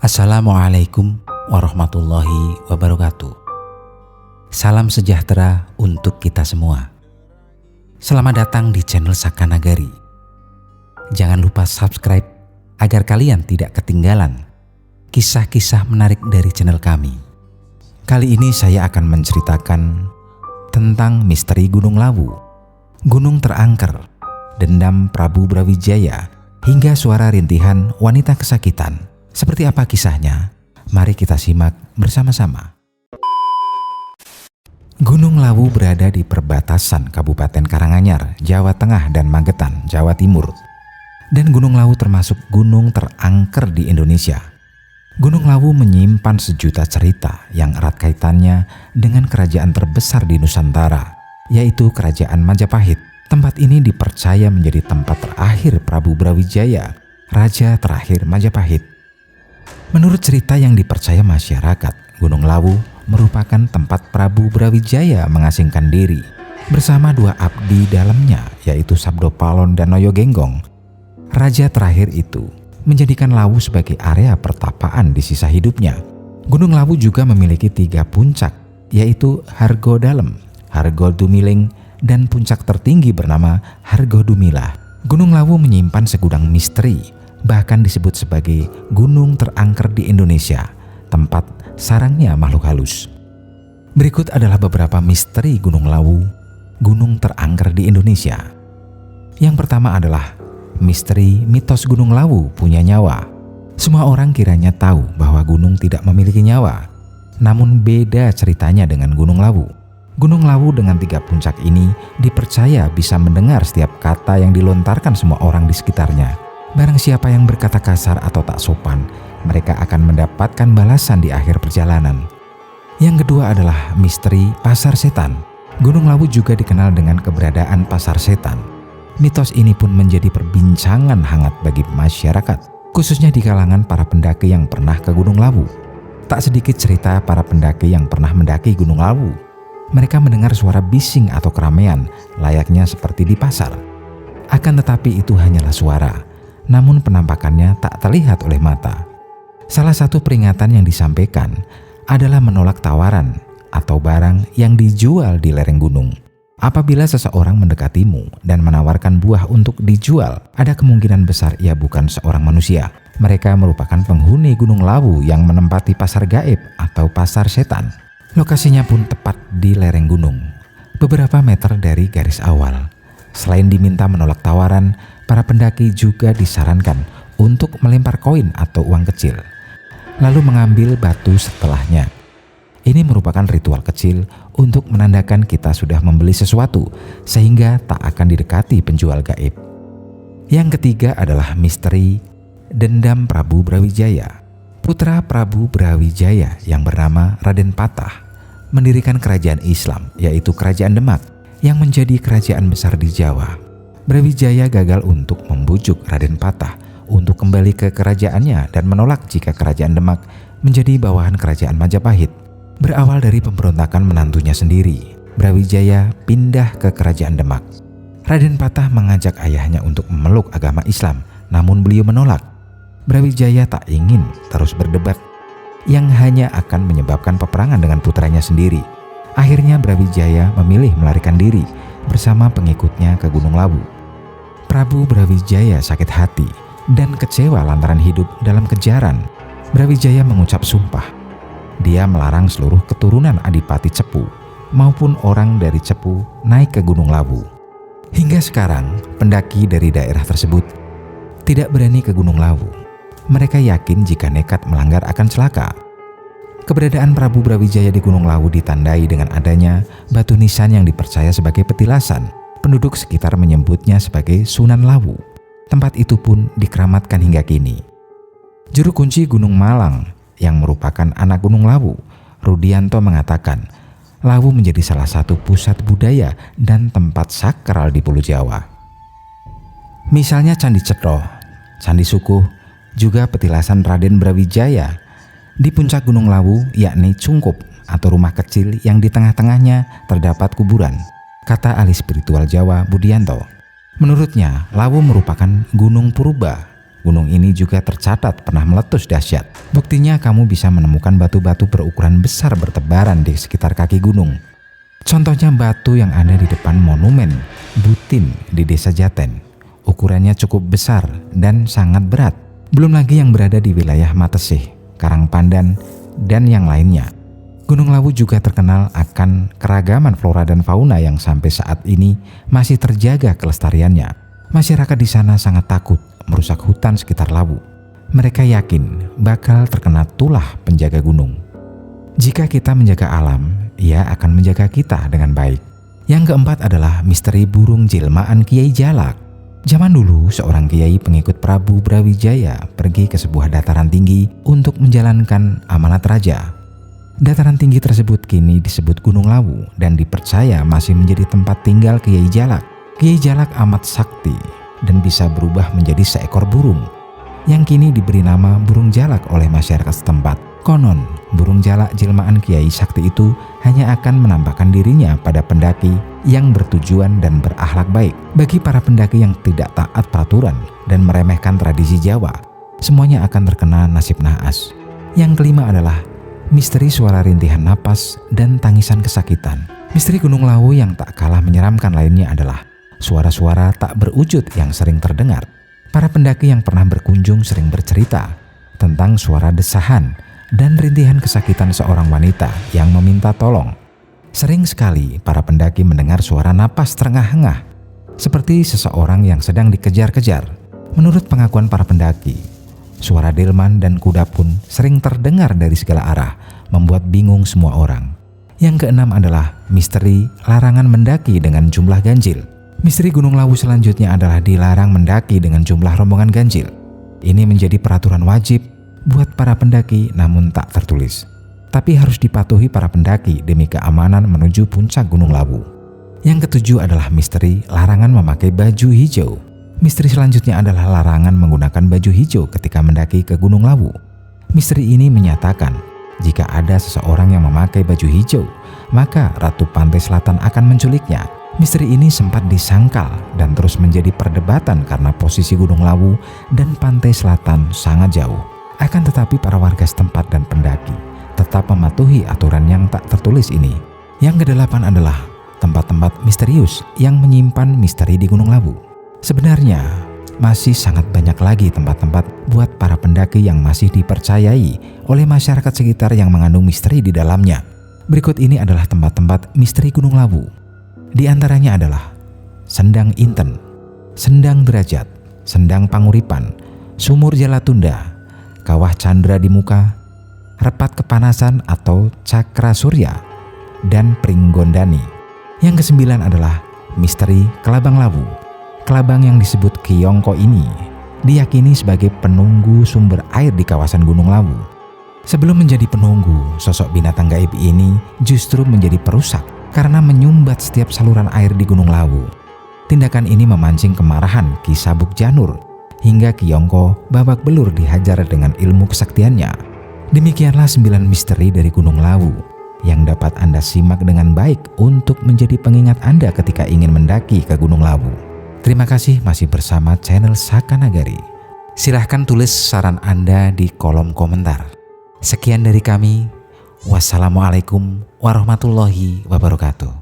Assalamualaikum warahmatullahi wabarakatuh. Salam sejahtera untuk kita semua. Selamat datang di channel Saka Nagari. Jangan lupa subscribe agar kalian tidak ketinggalan kisah-kisah menarik dari channel kami. Kali ini saya akan menceritakan tentang misteri Gunung Lawu, gunung terangker, dendam Prabu Brawijaya, hingga suara rintihan wanita kesakitan. Seperti apa kisahnya? Mari kita simak bersama-sama. Gunung Lawu berada di perbatasan Kabupaten Karanganyar, Jawa Tengah dan Magetan, Jawa Timur. Dan Gunung Lawu termasuk gunung terangker di Indonesia. Gunung Lawu menyimpan sejuta cerita yang erat kaitannya dengan kerajaan terbesar di Nusantara, yaitu Kerajaan Majapahit. Tempat ini dipercaya menjadi tempat terakhir Prabu Brawijaya, raja terakhir Majapahit. Menurut cerita yang dipercaya masyarakat, Gunung Lawu merupakan tempat Prabu Brawijaya mengasingkan diri bersama dua abdi dalamnya, yaitu Sabdopalon dan Noyo Genggong. Raja terakhir itu menjadikan Lawu sebagai area pertapaan di sisa hidupnya. Gunung Lawu juga memiliki 3 puncak, yaitu Hargo Dalem, Hargo Dumiling, dan puncak tertinggi bernama Hargo Dumilah. Gunung Lawu menyimpan segudang misteri, bahkan disebut sebagai gunung terangker di Indonesia, tempat sarangnya makhluk halus. Berikut adalah beberapa misteri Gunung Lawu, gunung terangker di Indonesia. Yang pertama adalah misteri mitos Gunung Lawu punya nyawa. Semua orang kiranya tahu bahwa gunung tidak memiliki nyawa, namun beda ceritanya dengan Gunung Lawu. Gunung Lawu dengan 3 puncak ini dipercaya bisa mendengar setiap kata yang dilontarkan semua orang di sekitarnya. Barang siapa yang berkata kasar atau tak sopan, mereka akan mendapatkan balasan di akhir perjalanan. Yang kedua adalah misteri Pasar Setan. Gunung Lawu juga dikenal dengan keberadaan Pasar Setan. Mitos ini pun menjadi perbincangan hangat bagi masyarakat, khususnya di kalangan para pendaki yang pernah ke Gunung Lawu. Tak sedikit cerita para pendaki yang pernah mendaki Gunung Lawu. Mereka mendengar suara bising atau keramaian, layaknya seperti di pasar. Akan tetapi itu hanyalah suara, namun penampakannya tak terlihat oleh mata. Salah satu peringatan yang disampaikan adalah menolak tawaran atau barang yang dijual di lereng gunung. Apabila seseorang mendekatimu dan menawarkan buah untuk dijual, ada kemungkinan besar ia bukan seorang manusia. Mereka merupakan penghuni Gunung Lawu yang menempati pasar gaib atau pasar setan. Lokasinya pun tepat di lereng gunung, beberapa meter dari garis awal. Selain diminta menolak tawaran, para pendaki juga disarankan untuk melempar koin atau uang kecil, lalu mengambil batu setelahnya. Ini merupakan ritual kecil untuk menandakan kita sudah membeli sesuatu, sehingga tak akan didekati penjual gaib. Yang ketiga adalah misteri dendam Prabu Brawijaya. Putra Prabu Brawijaya yang bernama Raden Patah mendirikan kerajaan Islam, yaitu Kerajaan Demak, yang menjadi kerajaan besar di Jawa. Brawijaya gagal untuk membujuk Raden Patah untuk kembali ke kerajaannya dan menolak jika Kerajaan Demak menjadi bawahan Kerajaan Majapahit. Berawal dari pemberontakan menantunya sendiri, Brawijaya pindah ke Kerajaan Demak. Raden Patah mengajak ayahnya untuk memeluk agama Islam, namun beliau menolak. Brawijaya tak ingin terus berdebat yang hanya akan menyebabkan peperangan dengan putranya sendiri. Akhirnya Brawijaya memilih melarikan diri bersama pengikutnya ke Gunung Lawu. Prabu Brawijaya sakit hati dan kecewa lantaran hidup dalam kejaran. Brawijaya mengucap sumpah. Dia melarang seluruh keturunan Adipati Cepu maupun orang dari Cepu naik ke Gunung Lawu. Hingga sekarang, pendaki dari daerah tersebut tidak berani ke Gunung Lawu. Mereka yakin jika nekat melanggar akan celaka. Keberadaan Prabu Brawijaya di Gunung Lawu ditandai dengan adanya batu nisan yang dipercaya sebagai petilasan. Penduduk sekitar menyebutnya sebagai Sunan Lawu. Tempat itu pun dikeramatkan hingga kini. Juru kunci Gunung Malang yang merupakan anak Gunung Lawu, Rudianto, mengatakan Lawu menjadi salah satu pusat budaya dan tempat sakral di Pulau Jawa. Misalnya Candi Cetro, Candi Sukuh, juga petilasan Raden Brawijaya. Di puncak Gunung Lawu, yakni Cungkup atau rumah kecil yang di tengah-tengahnya terdapat kuburan, kata ahli spiritual Jawa Budianto. Menurutnya, Lawu merupakan gunung purba gunung ini juga tercatat pernah meletus dahsyat. Buktinya kamu bisa menemukan batu-batu berukuran besar bertebaran di sekitar kaki gunung. Contohnya batu yang ada di depan monumen Butin di Desa Jaten. Ukurannya cukup besar dan sangat berat. Belum lagi yang berada di wilayah Matesih, Karangpandan, dan yang lainnya. Gunung Lawu juga terkenal akan keragaman flora dan fauna yang sampai saat ini masih terjaga kelestariannya. Masyarakat di sana sangat takut merusak hutan sekitar Lawu. Mereka yakin bakal terkena tulah penjaga gunung. Jika kita menjaga alam, ia akan menjaga kita dengan baik. Yang keempat adalah misteri burung jelmaan Kiai Jalak. Zaman dulu, seorang kiai pengikut Prabu Brawijaya pergi ke sebuah dataran tinggi untuk menjalankan amanat raja. Dataran tinggi tersebut kini disebut Gunung Lawu dan dipercaya masih menjadi tempat tinggal Kiai Jalak. Kiai Jalak amat sakti dan bisa berubah menjadi seekor burung yang kini diberi nama burung jalak oleh masyarakat setempat. Konon, burung jalak jelmaan Kiai Sakti itu hanya akan menampakkan dirinya pada pendaki yang bertujuan dan berakhlak baik. Bagi para pendaki yang tidak taat peraturan dan meremehkan tradisi Jawa, semuanya akan terkena nasib naas. Yang kelima adalah misteri suara rintihan napas dan tangisan kesakitan. Misteri Gunung Lawu yang tak kalah menyeramkan lainnya adalah suara-suara tak berwujud yang sering terdengar. Para pendaki yang pernah berkunjung sering bercerita tentang suara desahan dan rintihan kesakitan seorang wanita yang meminta tolong. Sering sekali para pendaki mendengar suara napas terengah-engah, seperti seseorang yang sedang dikejar-kejar. Menurut pengakuan para pendaki, suara delman dan kuda pun sering terdengar dari segala arah, membuat bingung semua orang. Yang keenam adalah misteri larangan mendaki dengan jumlah ganjil. Misteri Gunung Lawu selanjutnya adalah dilarang mendaki dengan jumlah rombongan ganjil. Ini menjadi peraturan wajib buat para pendaki namun tak tertulis, tapi harus dipatuhi para pendaki demi keamanan menuju puncak Gunung Lawu. Yang ketujuh adalah misteri larangan memakai baju hijau. Misteri selanjutnya adalah larangan menggunakan baju hijau ketika mendaki ke Gunung Lawu. Misteri ini menyatakan jika ada seseorang yang memakai baju hijau, maka Ratu Pantai Selatan akan menculiknya. Misteri ini sempat disangkal dan terus menjadi perdebatan karena posisi Gunung Lawu dan Pantai Selatan sangat jauh. Akan tetapi para warga setempat dan pendaki tetap mematuhi aturan yang tak tertulis ini. Yang kedelapan adalah tempat-tempat misterius yang menyimpan misteri di Gunung Lawu. Sebenarnya masih sangat banyak lagi tempat-tempat buat para pendaki yang masih dipercayai oleh masyarakat sekitar yang mengandung misteri di dalamnya. Berikut ini adalah tempat-tempat misteri Gunung Lawu. Di antaranya adalah Sendang Inten, Sendang Derajat, Sendang Panguripan, Sumur Jalatunda, Kawah Candra di Muka, Repat Kepanasan atau Cakra Surya, dan Pringgondani. Yang kesembilan adalah misteri Kelabang Lawu. Kelabang yang disebut Kiyongko ini diyakini sebagai penunggu sumber air di kawasan Gunung Lawu. Sebelum menjadi penunggu, sosok binatang gaib ini justru menjadi perusak karena menyumbat setiap saluran air di Gunung Lawu. Tindakan ini memancing kemarahan Ki Sabuk Janur hingga Kiyongko babak belur dihajar dengan ilmu kesaktiannya. Demikianlah 9 misteri dari Gunung Lawu yang dapat Anda simak dengan baik untuk menjadi pengingat Anda ketika ingin mendaki ke Gunung Lawu. Terima kasih masih bersama channel Saka Nagari. Silahkan tulis saran Anda di kolom komentar. Sekian dari kami. Wassalamualaikum warahmatullahi wabarakatuh.